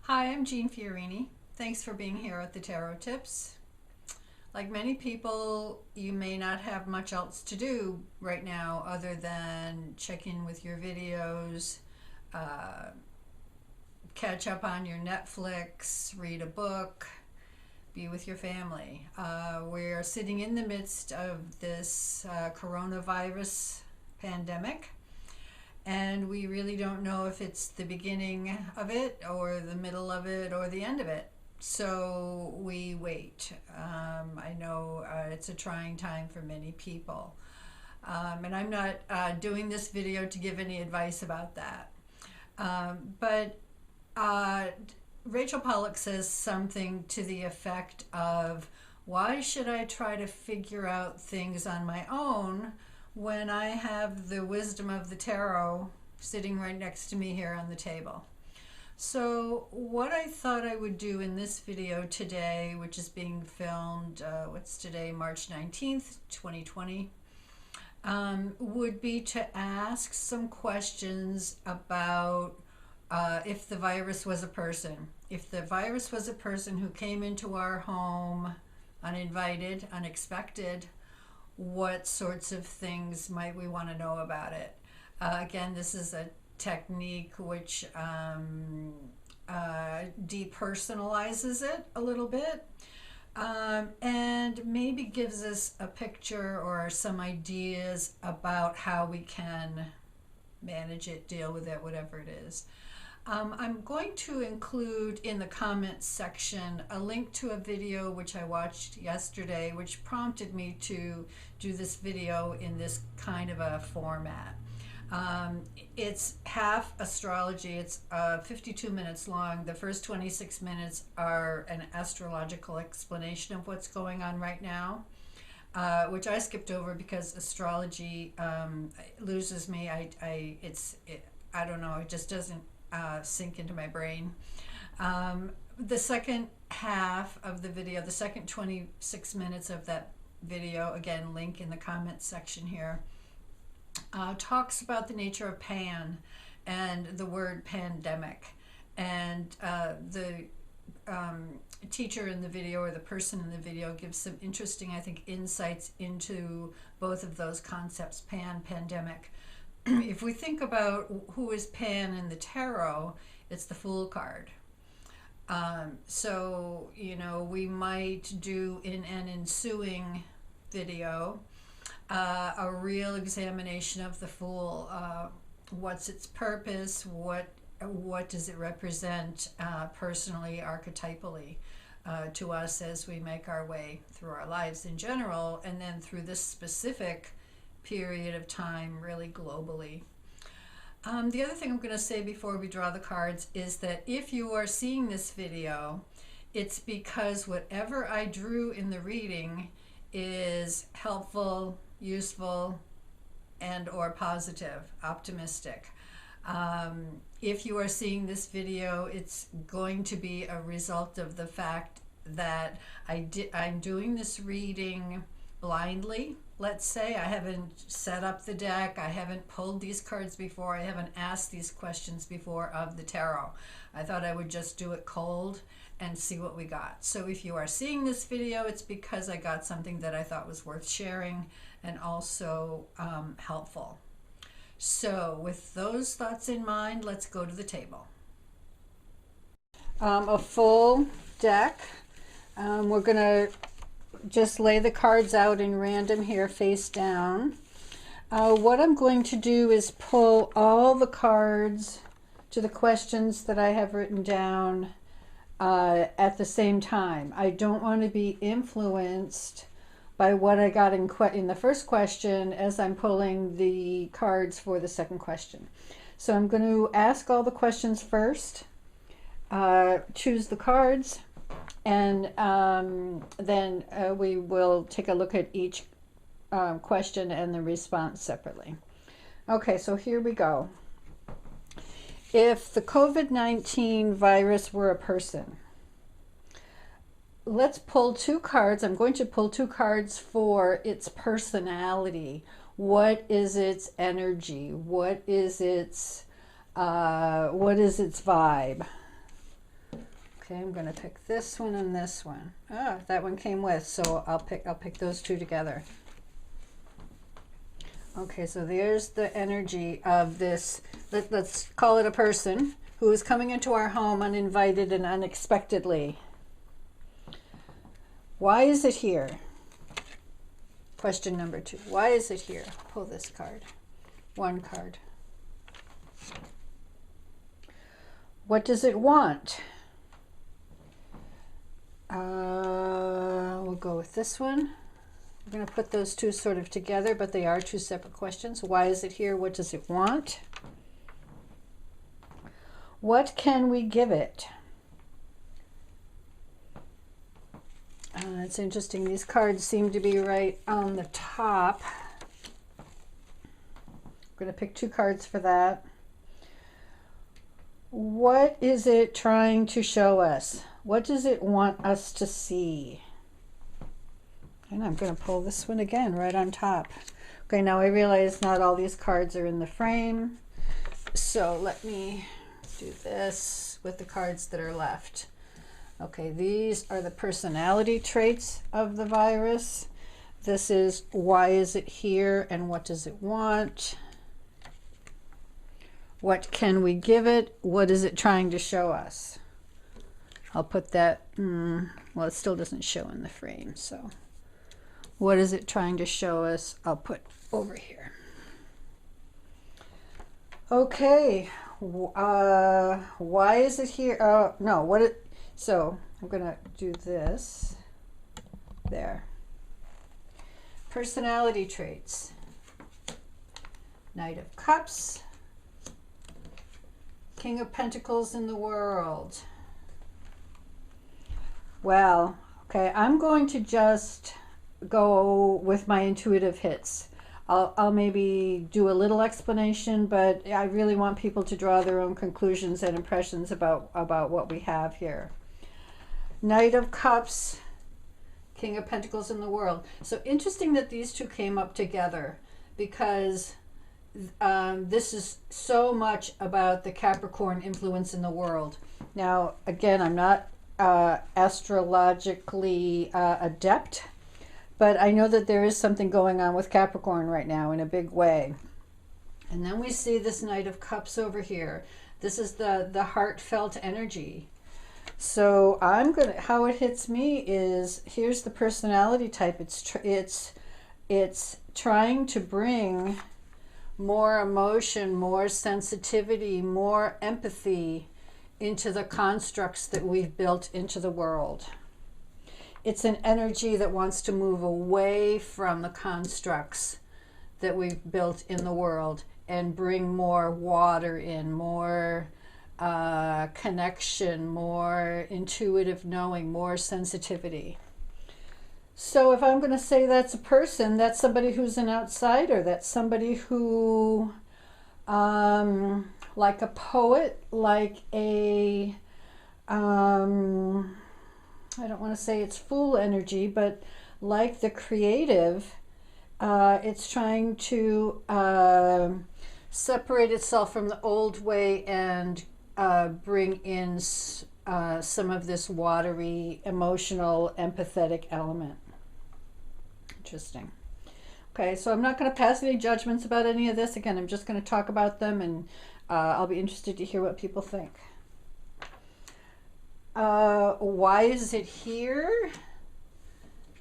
Hi, I'm Jeanne Fiorini. Thanks for being here at the Tarot Tips. Like many people, you may not have much else to do right now other than check in with your videos, uh, catch up on your Netflix, read a book, be with your family. We're sitting in the midst of this coronavirus pandemic, and we really don't know if it's the beginning of it or the middle of it or the end of it. So we wait. I know it's a trying time for many people. And I'm not doing this video to give any advice about that. But Rachel Pollack says something to the effect of, why should I try to figure out things on my own when I have the wisdom of the tarot sitting right next to me here on the table? So what I thought I would do in this video today, which is being filmed, what's today, March 2020, would be to ask some questions about if the virus was a person. If the virus was a person who came into our home uninvited, unexpected, what sorts of things might we want to know about it? Again, this is a technique which depersonalizes it a little bit, and maybe gives us a picture or some ideas about how we can manage it, deal with it, whatever it is. I'm going to include in the comments section a link to a video which I watched yesterday, which prompted me to do this video in this kind of a format. It's half astrology. It's 52 minutes long. The first 26 minutes are an astrological explanation of what's going on right now, which I skipped over because astrology loses me. I don't know. It just doesn't sink into my brain. The second half of the video, the second 26 minutes of that video, again, link in the comments section here, talks about the nature of pan and the word pandemic. And the teacher in the video, or the person in the video, gives some interesting, I think, insights into both of those concepts, pan, pandemic. If we think about who is Pan in the tarot, it's the Fool card. So, you know, we might do in an ensuing video a real examination of the Fool. What's its purpose? What does it represent personally, archetypally, to us as we make our way through our lives in general, and then through this specific period of time, really globally. The other thing I'm going to say before we draw the cards is that if you are seeing this video, it's because whatever I drew in the reading is helpful, useful, and or positive, optimistic. If you are seeing this video, it's going to be a result of the fact that I'm doing this reading blindly. Let's say I haven't set up the deck, I haven't pulled these cards before, I haven't asked these questions before of the tarot. I thought I would just do it cold and see what we got. So if you are seeing this video, it's because I got something that I thought was worth sharing and also helpful. So with those thoughts in mind, let's go to the table. A full deck. We're going to just lay the cards out in random here, face down. What I'm going to do is pull all the cards to the questions that I have written down at the same time. I don't want to be influenced by what I got in the first question as I'm pulling the cards for the second question. So I'm going to ask all the questions first, choose the cards, and then we will take a look at each question and the response separately. Okay, so here we go. If the COVID-19 virus were a person, let's pull two cards. I'm going to pull two cards for its personality. What is its energy? What is its vibe? Okay, I'm going to pick this one and this one. Ah, that one came with, so I'll pick those two together. Okay, so there's the energy of this, let's call it a person who is coming into our home uninvited and unexpectedly. Why is it here? Question number 2. Why is it here? Pull this card. One card. What does it want? We'll go with this one. I'm going to put those two sort of together, but they are two separate questions. Why is it here? What does it want? What can we give it? It's interesting. These cards seem to be right on the top. I'm going to pick 2 cards for that. What is it trying to show us? What does it want us to see? And I'm going to pull this one again right on top. Okay, now I realize not all these cards are in the frame. So let me do this with the cards that are left. Okay, these are the personality traits of the virus. This is why is it here and what does it want? What can we give it? What is it trying to show us? I'll put that, well, it still doesn't show in the frame, so. What is it trying to show us? I'll put over here. Okay, why is it here? No, what it, so I'm gonna do this, there. Personality traits. Knight of Cups. King of Pentacles in the world. Well, okay, I'm going to just go with my intuitive hits. I'll maybe do a little explanation, but I really want people to draw their own conclusions and impressions about what we have here. Knight of Cups, King of Pentacles in the world. So interesting that these two came up together, because this is so much about the Capricorn influence in the world. Now, again, I'm not astrologically adept, but I know that there is something going on with Capricorn right now in a big way. And then we see this Knight of Cups over here. This is the heartfelt energy. So I'm gonna, how it hits me is, here's the personality type. It's trying to bring more emotion, more sensitivity, more empathy into the constructs that we've built into the world. It's an energy that wants to move away from the constructs that we've built in the world and bring more water in, more connection, more intuitive knowing, more sensitivity. So if I'm going to say that's a person, that's somebody who's an outsider, that's somebody who, like a poet, like a, I don't want to say it's fool energy, but like the creative, it's trying to separate itself from the old way and bring in some of this watery, emotional, empathetic element. Interesting. Okay, so I'm not going to pass any judgments about any of this. Again, I'm just going to talk about them, and I'll be interested to hear what people think. Why is it here?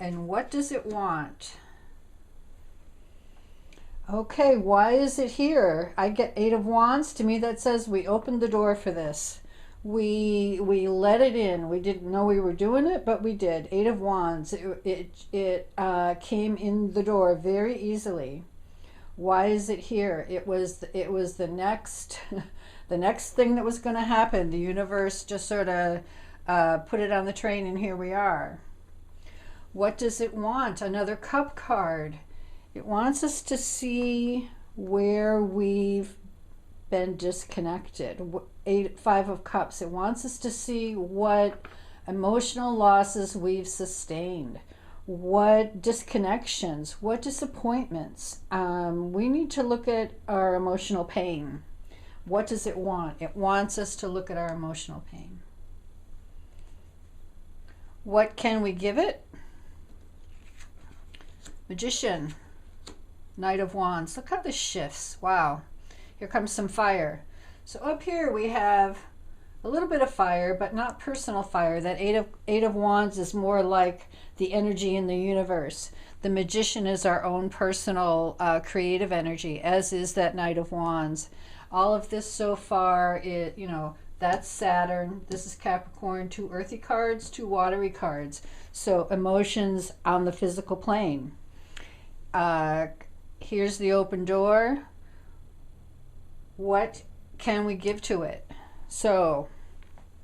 And what does it want? Okay, why is it here? I get 8 of Wands. To me, that says we opened the door for this. We let it in. We didn't know we were doing it, but we did. 8 of Wands. It came in the door very easily. Why is it here? It was the next the next thing that was going to happen. The universe just sort of put it on the train, and here we are. What does it want? Another Cup card. It wants us to see where we've been disconnected. 5 of Cups. It wants us to see what emotional losses we've sustained, what disconnections, what disappointments. We need to look at our emotional pain. What does it want? It wants us to look at our emotional pain. What can we give it? Magician, Knight of Wands. Look how this shifts. Wow. Here comes some fire. So up here we have a little bit of fire, but not personal fire. That Eight of Wands is more like the energy in the universe. The Magician is our own personal creative energy, as is that Knight of Wands. All of this so far, that's Saturn. This is Capricorn. 2 earthy cards, 2 watery cards. So emotions on the physical plane. Here's the open door. What can we give to it? So,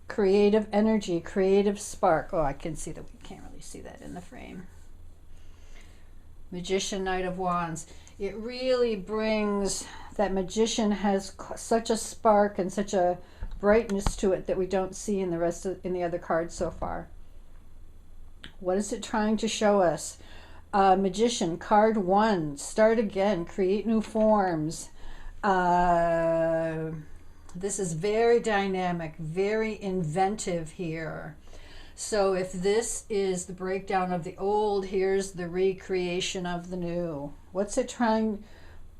creative energy, creative spark. Oh, I can see that. We can't really see that in the frame. Magician, Knight of Wands. It really brings, that Magician has such a spark and such a brightness to it that we don't see in the other cards so far. What is it trying to show us? Magician, card 1, start again, create new forms. This is very dynamic, very inventive here. So if this is the breakdown of the old, here's the recreation of the new. What's it trying,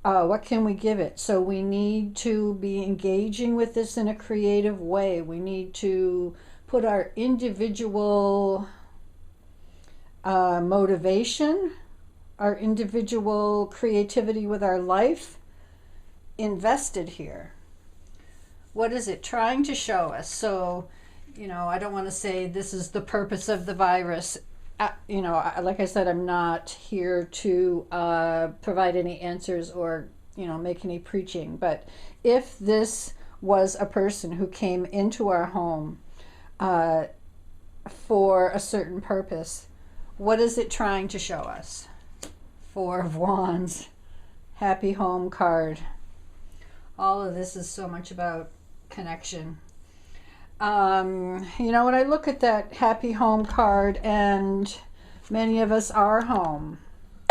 what can we give it? So we need to be engaging with this in a creative way. We need to put our individual motivation, our individual creativity with our life invested here. What is it trying to show us? So, I don't want to say this is the purpose of the virus. Like I said, I'm not here to provide any answers or, make any preaching. But if this was a person who came into our home for a certain purpose, what is it trying to show us? 4 of Wands, Happy Home card. All of this is so much about connection. When I look at that Happy Home card, and many of us are home,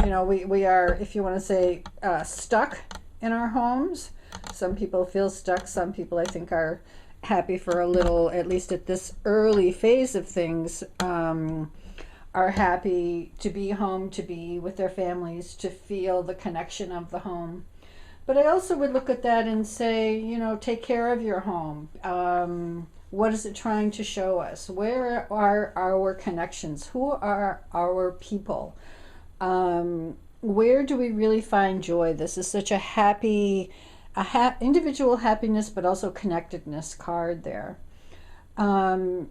we are, if you want to say, stuck in our homes. Some people feel stuck. Some people, I think, are happy for a little, at least at this early phase of things, are happy to be home, to be with their families, to feel the connection of the home. But I also would look at that and say, take care of your home. What is it trying to show us? Where are our connections? Who are our people? Where do we really find joy? This is such a happy, individual happiness, but also connectedness card there. And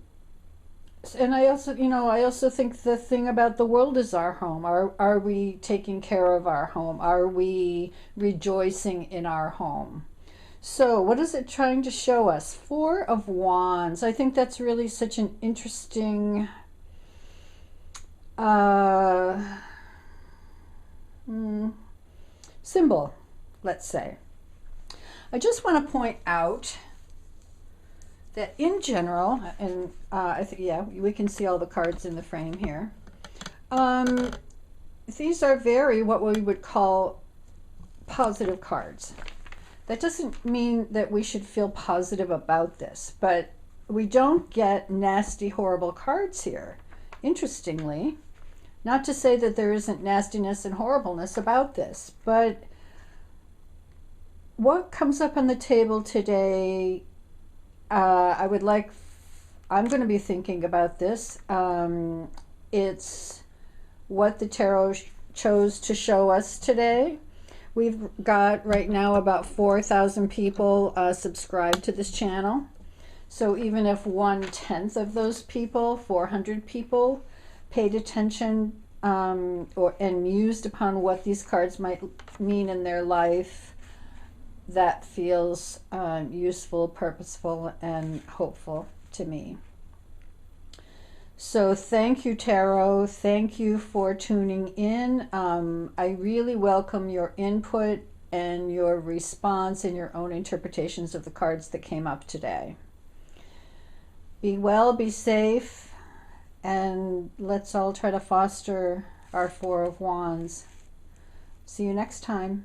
I also think the thing about the world is our home. Are we taking care of our home? Are we rejoicing in our home? So what is it trying to show us? 4 of Wands. I think that's really such an interesting symbol, let's say. I just want to point out that in general, and I think, yeah, we can see all the cards in the frame here. These are what we would call positive cards. That doesn't mean that we should feel positive about this, but we don't get nasty, horrible cards here. Interestingly, not to say that there isn't nastiness and horribleness about this, but what comes up on the table today, I'm going to be thinking about this. It's what the tarot chose to show us today. We've got right now about 4,000 people subscribed to this channel. So even if 1/10 of those people, 400 people, paid attention and mused upon what these cards might mean in their life, that feels useful, purposeful, and hopeful to me. So thank you, Tarot. Thank you for tuning in. I really welcome your input and your response and your own interpretations of the cards that came up today. Be well, be safe, and let's all try to foster our 4 of Wands. See you next time.